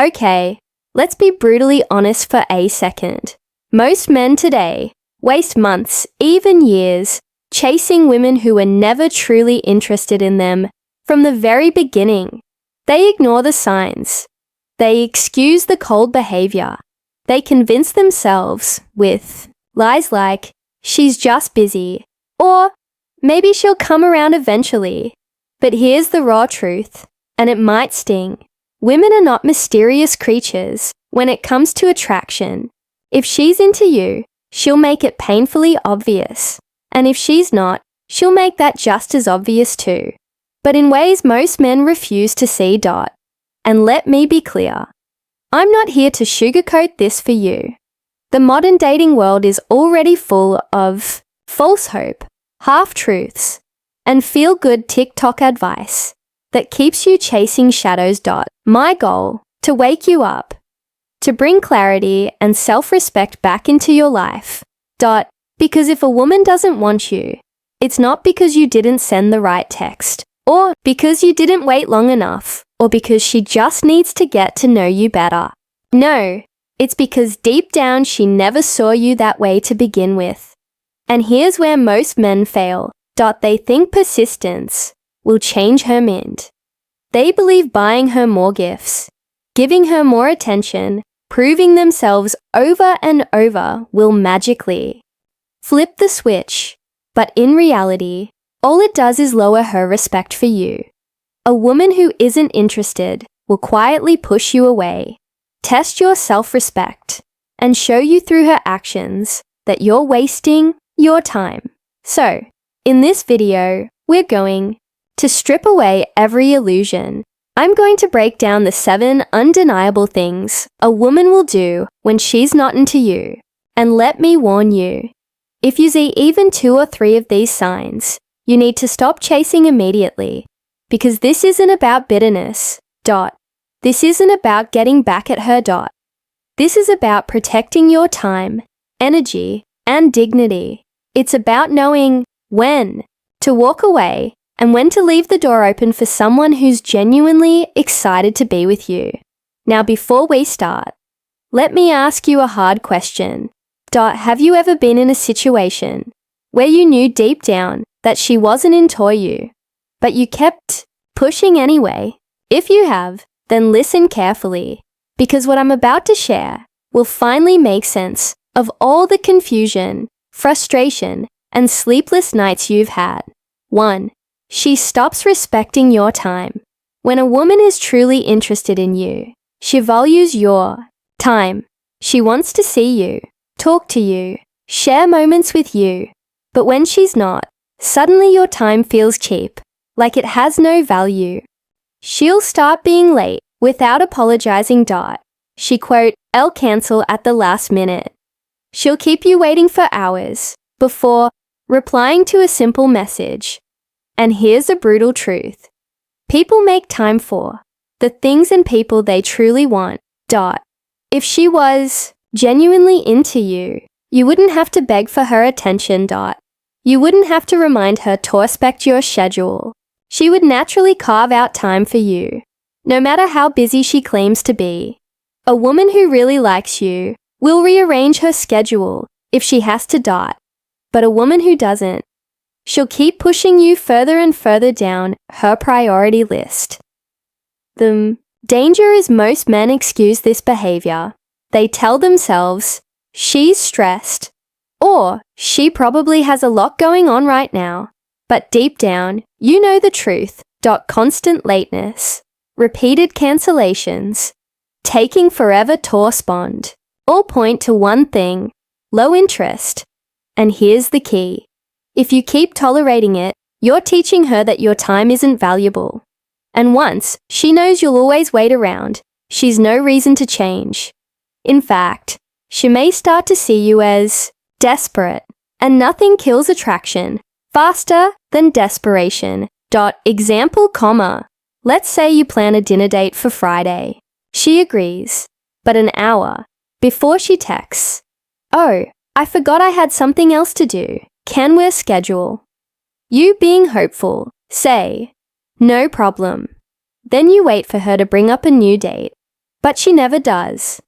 Okay, let's be brutally honest for a second. Most men today waste months, even years, chasing women who were never truly interested in them from the very beginning. They ignore the signs. They excuse the cold behavior. They convince themselves with lies like, she's just busy, or maybe she'll come around eventually. But here's the raw truth, and it might sting. Women are not mysterious creatures when it comes to attraction. If she's into you, she'll make it painfully obvious. And if she's not, she'll make that just as obvious too. But in ways most men refuse to see. And let me be clear. I'm not here to sugarcoat this for you. The modern dating world is already full of false hope, half-truths, and feel-good TikTok advice that keeps you chasing shadows. My goal, to wake you up, to bring clarity and self-respect back into your life. Because if a woman doesn't want you, it's not because you didn't send the right text, or because you didn't wait long enough, or because she just needs to get to know you better. No, it's because deep down she never saw you that way to begin with. And here's where most men fail. They think persistence will change her mind. They believe buying her more gifts, giving her more attention, proving themselves over and over will magically flip the switch. But in reality, all it does is lower her respect for you. A woman who isn't interested will quietly push you away, test your self-respect, and show you through her actions that you're wasting your time. So, in this video, we're going to strip away every illusion. I'm going to break down the 7 undeniable things a woman will do when she's not into you. And let me warn you, if you see even 2 or 3 of these signs, you need to stop chasing immediately, because this isn't about bitterness. This isn't about getting back at her. This is about protecting your time, energy, and dignity. It's about knowing when to walk away and when to leave the door open for someone who's genuinely excited to be with you. Now, before we start, let me ask you a hard question. Have you ever been in a situation where you knew deep down that she wasn't into you, but you kept pushing anyway? If you have, then listen carefully, because what I'm about to share will finally make sense of all the confusion, frustration, and sleepless nights you've had. 1. She stops respecting your time. When a woman is truly interested in you, she values your time. She wants to see you, talk to you, share moments with you. But when she's not, suddenly your time feels cheap, like it has no value. She'll start being late without apologizing. She "I'll cancel at the last minute." She'll keep you waiting for hours before replying to a simple message. And here's the brutal truth. People make time for the things and people they truly want. If she was genuinely into you, you wouldn't have to beg for her attention. You wouldn't have to remind her to respect your schedule. She would naturally carve out time for you, no matter how busy she claims to be. A woman who really likes you will rearrange her schedule if she has to. But a woman who doesn't, she'll keep pushing you further and further down her priority list. The danger is most men excuse this behavior. They tell themselves, she's stressed, or she probably has a lot going on right now. But deep down, you know the truth. Constant lateness, repeated cancellations, taking forever to respond, all point to one thing: low interest. And here's the key. If you keep tolerating it, you're teaching her that your time isn't valuable. And once she knows you'll always wait around, she's no reason to change. In fact, she may start to see you as desperate, and nothing kills attraction faster than desperation. Example, let's say you plan a dinner date for Friday. She agrees, but an hour before she texts, "Oh, I forgot I had something else to do. Can we schedule?" You, being hopeful, say, "No problem." Then you wait for her to bring up a new date. but she never does.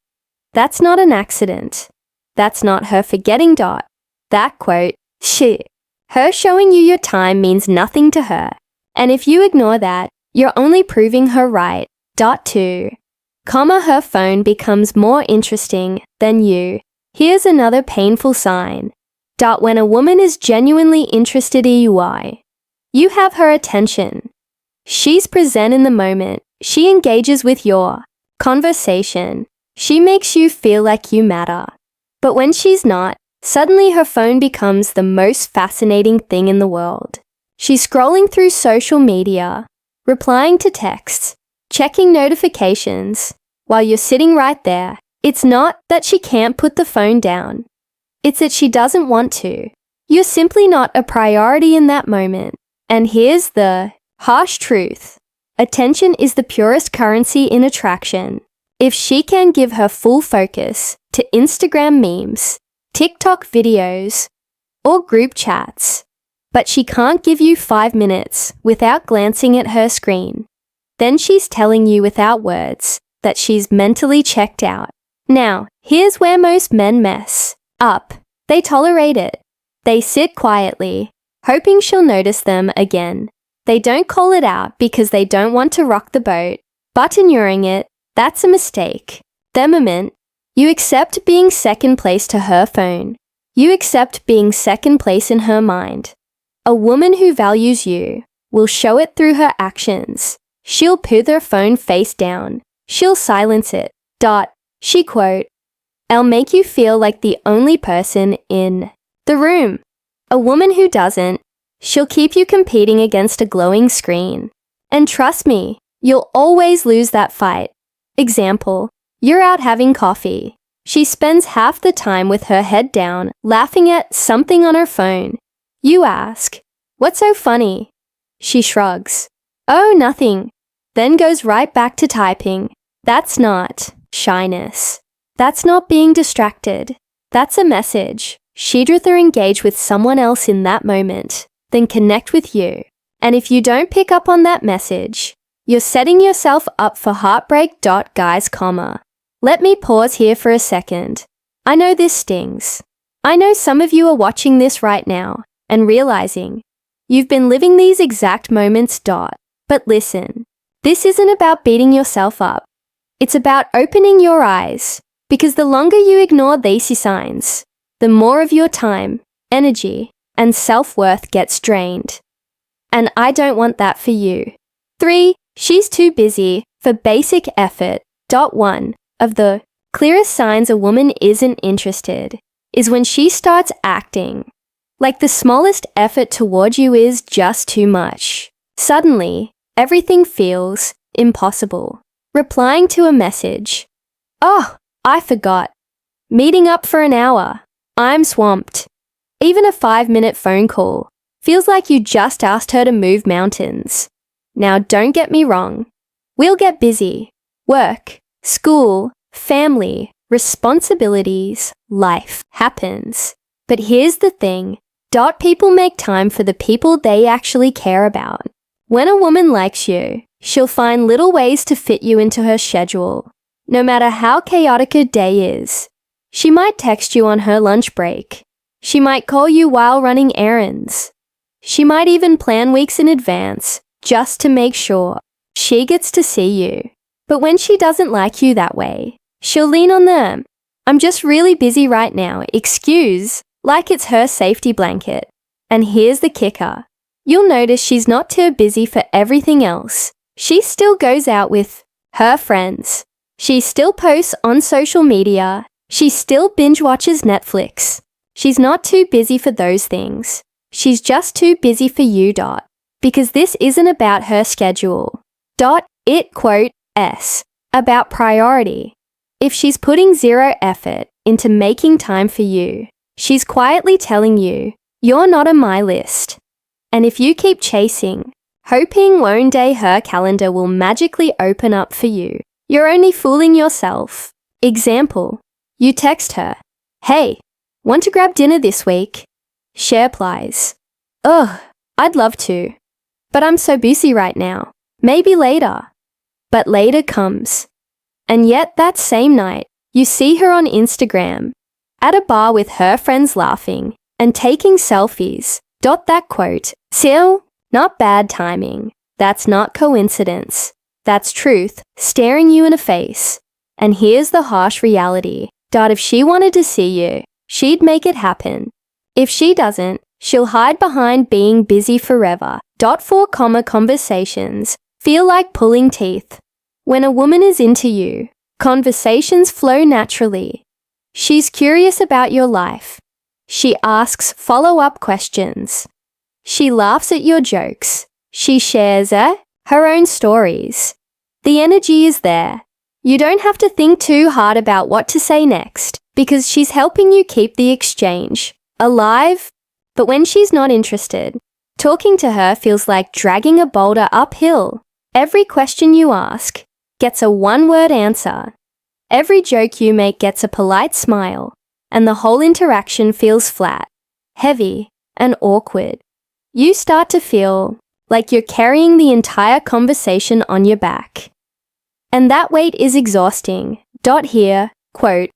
That's not an accident. That's not her forgetting. That quote, her showing you your time means nothing to her. And if you ignore that, you're only proving her right. 2. Her phone becomes more interesting than you. Here's another painful sign. When a woman is genuinely interested in you have her attention. She's present in the moment. She engages with your conversation. She makes you feel like you matter. But when she's not, suddenly her phone becomes the most fascinating thing in the world. She's scrolling through social media, replying to texts, checking notifications, while you're sitting right there. It's not that she can't put the phone down. It's that she doesn't want to. You're simply not a priority in that moment. And here's the harsh truth. Attention is the purest currency in attraction. If she can give her full focus to Instagram memes, TikTok videos, or group chats, but she can't give you 5 minutes without glancing at her screen, then she's telling you without words that she's mentally checked out. Now, here's where most men mess up. They tolerate it. They sit quietly, hoping she'll notice them again. They don't call it out because they don't want to rock the boat, but ignoring it, that's a mistake. The moment you accept being second place to her phone, you accept being second place in her mind. A woman who values you will show it through her actions. She'll put her phone face down. She'll silence it. She quote, "I'll make you feel like the only person in the room." A woman who doesn't, she'll keep you competing against a glowing screen. And trust me, you'll always lose that fight. Example, you're out having coffee. She spends half the time with her head down, laughing at something on her phone. You ask, "What's so funny?" She shrugs. "Oh, nothing." Then goes right back to typing. That's not shyness. That's not being distracted. That's a message. She'd rather engage with someone else in that moment than connect with you. And if you don't pick up on that message, you're setting yourself up for heartbreak. Guys, let me pause here for a second. I know this stings. I know some of you are watching this right now and realizing you've been living these exact moments. But listen, this isn't about beating yourself up. It's about opening your eyes, because the longer you ignore these signs, the more of your time, energy, and self-worth gets drained. And I don't want that for you. 3. She's too busy for basic effort. 1. Of the clearest signs a woman isn't interested is when she starts acting like the smallest effort toward you is just too much. Suddenly, everything feels impossible. Replying to a message. "Oh, I forgot." Meeting up for an hour. "I'm swamped." Even a 5-minute phone call feels like you just asked her to move mountains. Now, don't get me wrong. We'll get busy. Work, school, family, responsibilities, life happens. But here's the thing. People make time for the people they actually care about. When a woman likes you, she'll find little ways to fit you into her schedule. No matter how chaotic her day is, she might text you on her lunch break. She might call you while running errands. She might even plan weeks in advance just to make sure she gets to see you. But when she doesn't like you that way, she'll lean on them. "I'm just really busy right now," excuse, like it's her safety blanket. And here's the kicker. You'll notice she's not too busy for everything else. She still goes out with her friends. She still posts on social media. She still binge watches Netflix. She's not too busy for those things. She's just too busy for you. Because this isn't about her schedule. It quote S about priority. If she's putting zero effort into making time for you, she's quietly telling you, you're not on my list. And if you keep chasing, hoping one day her calendar will magically open up for you, you're only fooling yourself. Example, you text her, "Hey, want to grab dinner this week?" She replies, "Ugh, I'd love to, but I'm so busy right now. Maybe later." But later comes. And yet that same night, you see her on Instagram, at a bar with her friends laughing and taking selfies. That quote, still, not bad timing. That's not coincidence. That's truth staring you in the face. And here's the harsh reality. If she wanted to see you, she'd make it happen. If she doesn't, she'll hide behind being busy forever. 4, conversations feel like pulling teeth. When a woman is into you, conversations flow naturally. She's curious about your life. She asks follow-up questions. She laughs at your jokes. She shares her own stories. The energy is there. You don't have to think too hard about what to say next, because she's helping you keep the exchange alive. But when she's not interested, talking to her feels like dragging a boulder uphill. Every question you ask gets a one-word answer. Every joke you make gets a polite smile, and the whole interaction feels flat, heavy, and awkward. You start to feel like you're carrying the entire conversation on your back. And that weight is exhausting. Here, quote,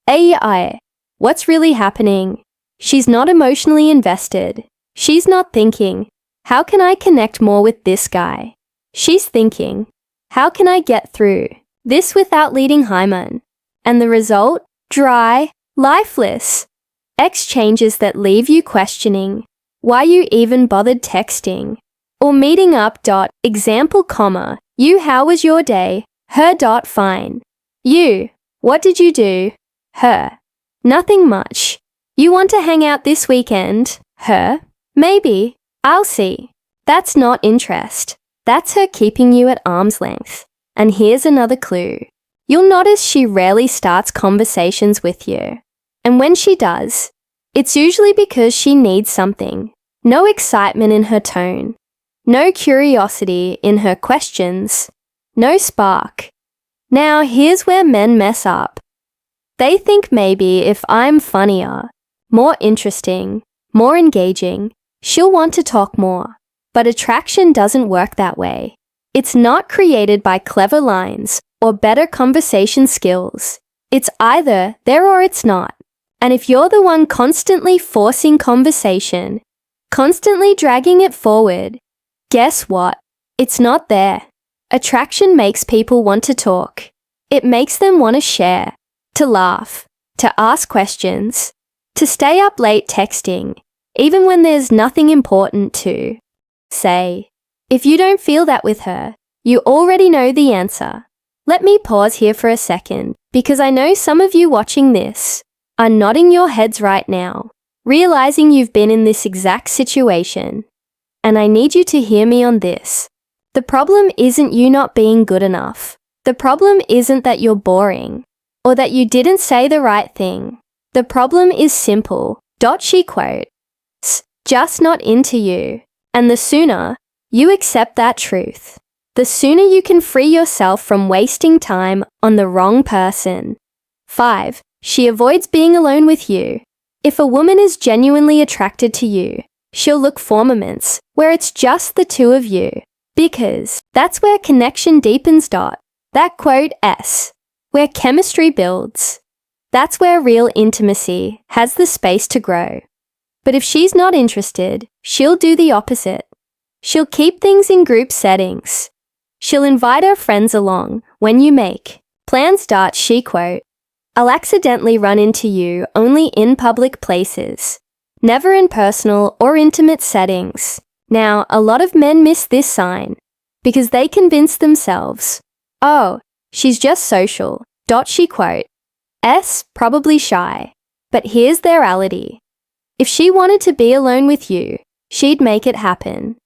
AI, what's really happening? She's not emotionally invested. She's not thinking, how can I connect more with this guy? She's thinking, how can I get through this without leading Hyman? And the result? Dry, lifeless. Exchanges that leave you questioning why you even bothered texting or meeting up. Example, you, how was your day? Her. Fine. You, what did you do? Her. Nothing much. You want to hang out this weekend? Her. Maybe. I'll see. That's not interest. That's her keeping you at arm's length. And here's another clue. You'll notice she rarely starts conversations with you. And when she does, it's usually because she needs something. No excitement in her tone. No curiosity in her questions. No spark. Now here's where men mess up. They think maybe if I'm funnier, more interesting, more engaging, she'll want to talk more. But attraction doesn't work that way. It's not created by clever lines or better conversation skills. It's either there or it's not. And if you're the one constantly forcing conversation, constantly dragging it forward, guess what? It's not there. Attraction makes people want to talk. It makes them want to share, to laugh, to ask questions, to stay up late texting, even when there's nothing important to say. If you don't feel that with her, you already know the answer. Let me pause here for a second, because I know some of you watching this are nodding your heads right now, realizing you've been in this exact situation. And I need you to hear me on this. The problem isn't you not being good enough. The problem isn't that you're boring, or that you didn't say the right thing. The problem is simple. She quotes, just not into you. And the sooner you accept that truth, the sooner you can free yourself from wasting time on the wrong person. 5. She avoids being alone with you. If a woman is genuinely attracted to you, she'll look for moments where it's just the two of you, because that's where connection deepens. That quote where chemistry builds. That's where real intimacy has the space to grow. But if she's not interested, she'll do the opposite. She'll keep things in group settings. She'll invite her friends along when you make plans. She quote, I'll accidentally run into you only in public places, never in personal or intimate settings. Now, a lot of men miss this sign because they convince themselves, oh, she's just social. She quote, probably shy. But here's the reality. If she wanted to be alone with you, she'd make it happen.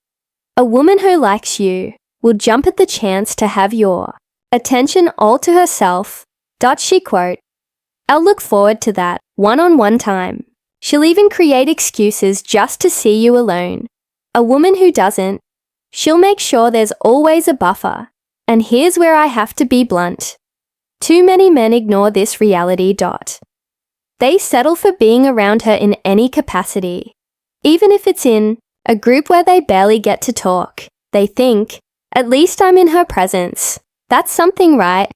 A woman who likes you will jump at the chance to have your attention all to herself. She quote, I'll look forward to that one-on-one time. She'll even create excuses just to see you alone. A woman who doesn't, she'll make sure there's always a buffer. And here's where I have to be blunt. Too many men ignore this reality. They settle for being around her in any capacity. Even if it's in a group where they barely get to talk, they think, at least I'm in her presence. That's something, right?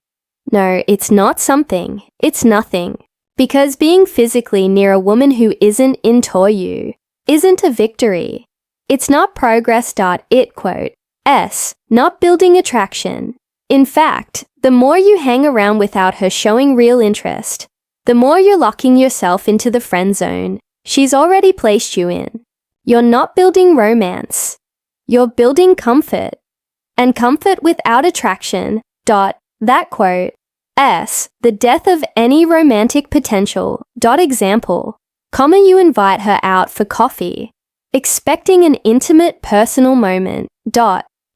No, it's not something. It's nothing. Because being physically near a woman who isn't into you isn't a victory. It's not progress. It quote S, not building attraction. In fact, the more you hang around without her showing real interest, the more you're locking yourself into the friend zone she's already placed you in. You're not building romance. You're building comfort. And comfort without attraction. That quote S, the death of any romantic potential. Example, you invite her out for coffee, expecting an intimate personal moment.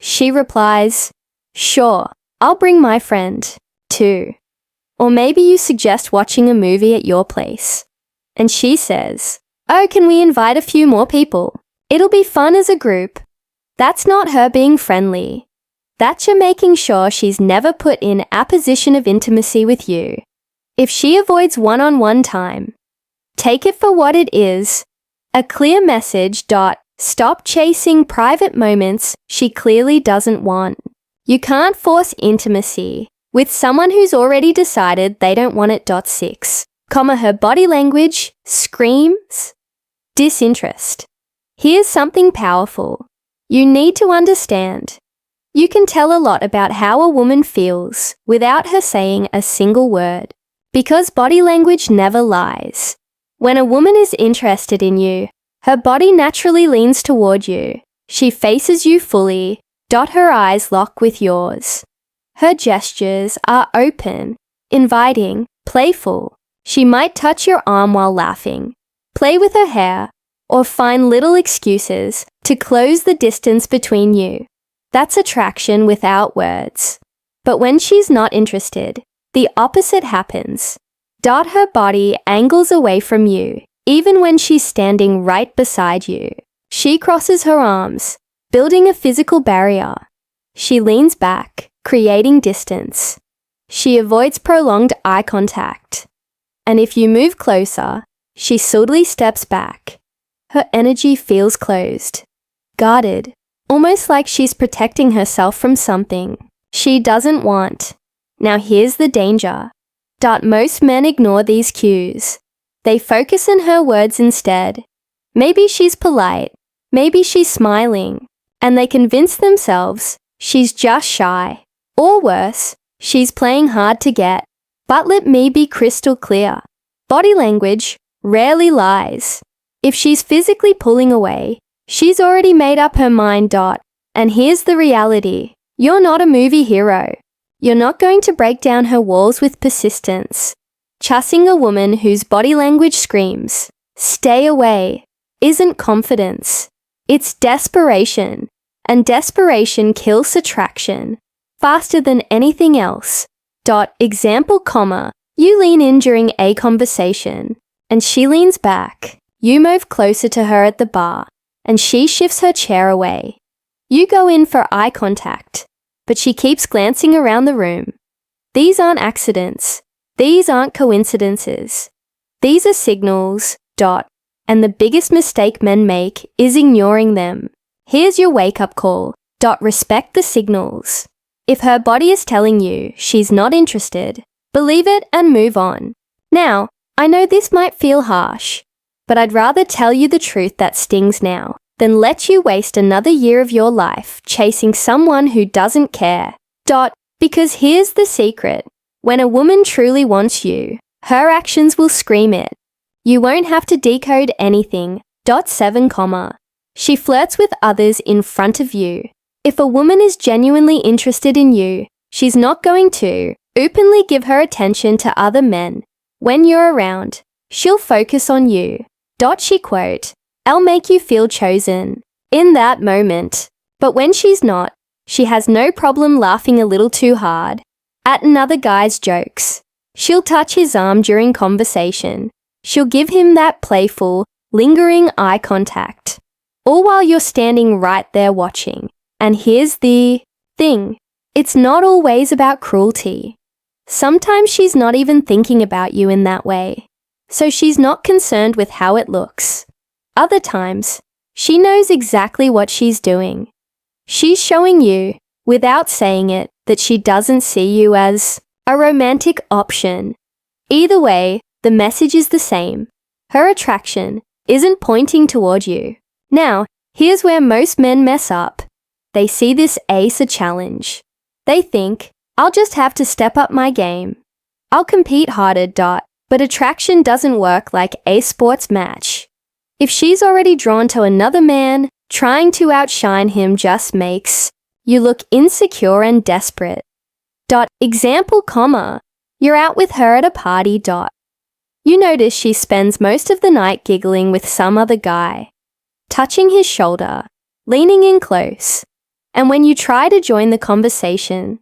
She replies, sure, I'll bring my friend, too. Or maybe you suggest watching a movie at your place. And she says, oh, can we invite a few more people? It'll be fun as a group. That's not her being friendly. That's you making sure she's never put in a position of intimacy with you. If she avoids one-on-one time, take it for what it is, a clear message. Stop chasing private moments she clearly doesn't want. You can't force intimacy with someone who's already decided they don't want it. 6, her body language screams disinterest. Here's something powerful. You need to understand. You can tell a lot about how a woman feels without her saying a single word, because body language never lies. When a woman is interested in you, her body naturally leans toward you. She faces you fully. Her eyes lock with yours. Her gestures are open, inviting, playful. She might touch your arm while laughing, play with her hair, or find little excuses to close the distance between you. That's attraction without words. But when she's not interested, the opposite happens. Her body angles away from you, even when she's standing right beside you. She crosses her arms, building a physical barrier. She leans back, creating distance. She avoids prolonged eye contact. And if you move closer, she subtly steps back. Her energy feels closed, guarded, almost like she's protecting herself from something she doesn't want. Now here's the danger. Most men ignore these cues. They focus on her words instead. Maybe she's polite, maybe she's smiling, and they convince themselves she's just shy. Or worse, she's playing hard to get. But let me be crystal clear. Body language rarely lies. If she's physically pulling away, she's already made up her mind. And here's the reality. You're not a movie hero. You're not going to break down her walls with persistence. Chasing a woman whose body language screams, stay away, isn't confidence. It's desperation. And desperation kills attraction faster than anything else. Example, you lean in during a conversation, and she leans back. You move closer to her at the bar, and she shifts her chair away. You go in for eye contact, but she keeps glancing around the room. These aren't accidents. These aren't coincidences. These are signals. And the biggest mistake men make is ignoring them. Here's your wake-up call. Respect the signals. If her body is telling you she's not interested, believe it and move on. Now, I know this might feel harsh, but I'd rather tell you the truth that stings now than let you waste another year of your life chasing someone who doesn't care. Because here's the secret. When a woman truly wants you, her actions will scream it. You won't have to decode anything. 7, she flirts with others in front of you. If a woman is genuinely interested in you, she's not going to openly give her attention to other men. When you're around, she'll focus on you. She quote, I'll make you feel chosen in that moment. But when she's not, she has no problem laughing a little too hard at another guy's jokes. She'll touch his arm during conversation. She'll give him that playful, lingering eye contact, all while you're standing right there watching. And here's the thing. It's not always about cruelty. Sometimes she's not even thinking about you in that way, so she's not concerned with how it looks. Other times, she knows exactly what she's doing. She's showing you, without saying it, that she doesn't see you as a romantic option. Either way, the message is the same. Her attraction isn't pointing toward you. Now, here's where most men mess up. They see this as a challenge. They think, I'll just have to step up my game. I'll compete harder. But attraction doesn't work like a sports match. If she's already drawn to another man, trying to outshine him just makes you look insecure and desperate. Example, you're out with her at a party. You notice she spends most of the night giggling with some other guy, touching his shoulder, leaning in close. And when you try to join the conversation,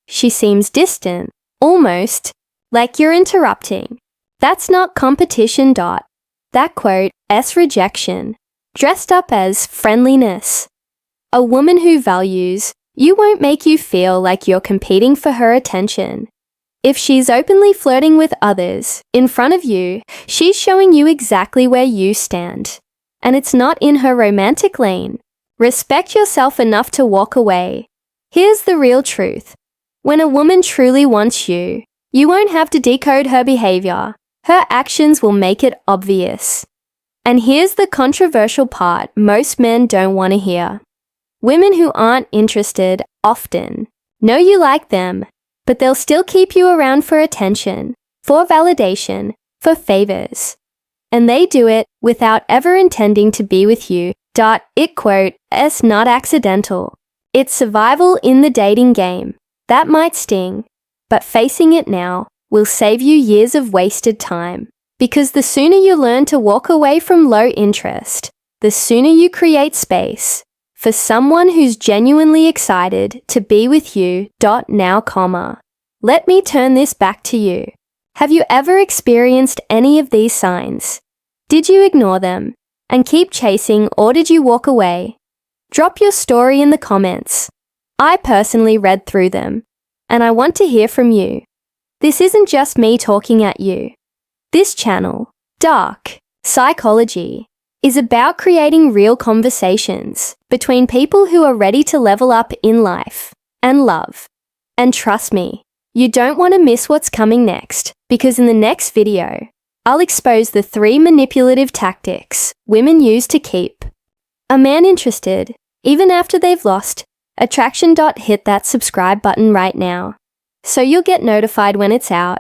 she seems distant, almost like you're interrupting. That's not competition. That quote is rejection, dressed up as friendliness. A woman who values you won't make you feel like you're competing for her attention. If she's openly flirting with others in front of you, she's showing you exactly where you stand. And it's not in her romantic lane. Respect yourself enough to walk away. Here's the real truth. When a woman truly wants you, you won't have to decode her behavior. Her actions will make it obvious. And here's the controversial part most men don't want to hear. Women who aren't interested often know you like them, but they'll still keep you around for attention, for validation, for favors. And they do it without ever intending to be with you. It quote is not accidental. It's survival in the dating game. That might sting, but facing it now will save you years of wasted time. Because the sooner you learn to walk away from low interest, the sooner you create space for someone who's genuinely excited to be with you. Now, let me turn this back to you. Have you ever experienced any of these signs? Did you ignore them and keep chasing, or did you walk away? Drop your story in the comments. I personally read through them, and I want to hear from you. This isn't just me talking at you. This channel, Dark Psychology, is about creating real conversations between people who are ready to level up in life and love. And trust me, you don't want to miss what's coming next, because in the next video, I'll expose the 3 manipulative tactics women use to keep a man interested, even after they've lost attraction. Hit that subscribe button right now, so you'll get notified when it's out.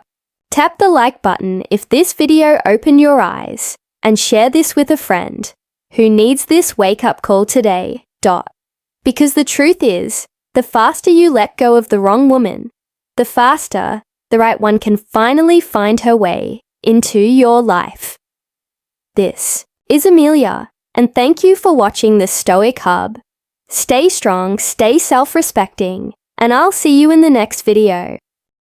Tap the like button if this video opened your eyes, and share this with a friend who needs this wake-up call today. Because the truth is, the faster you let go of the wrong woman, the faster the right one can finally find her way into your life. This is Amelia, and thank you for watching the Stoic Hub. Stay strong, stay self-respecting, and I'll see you in the next video.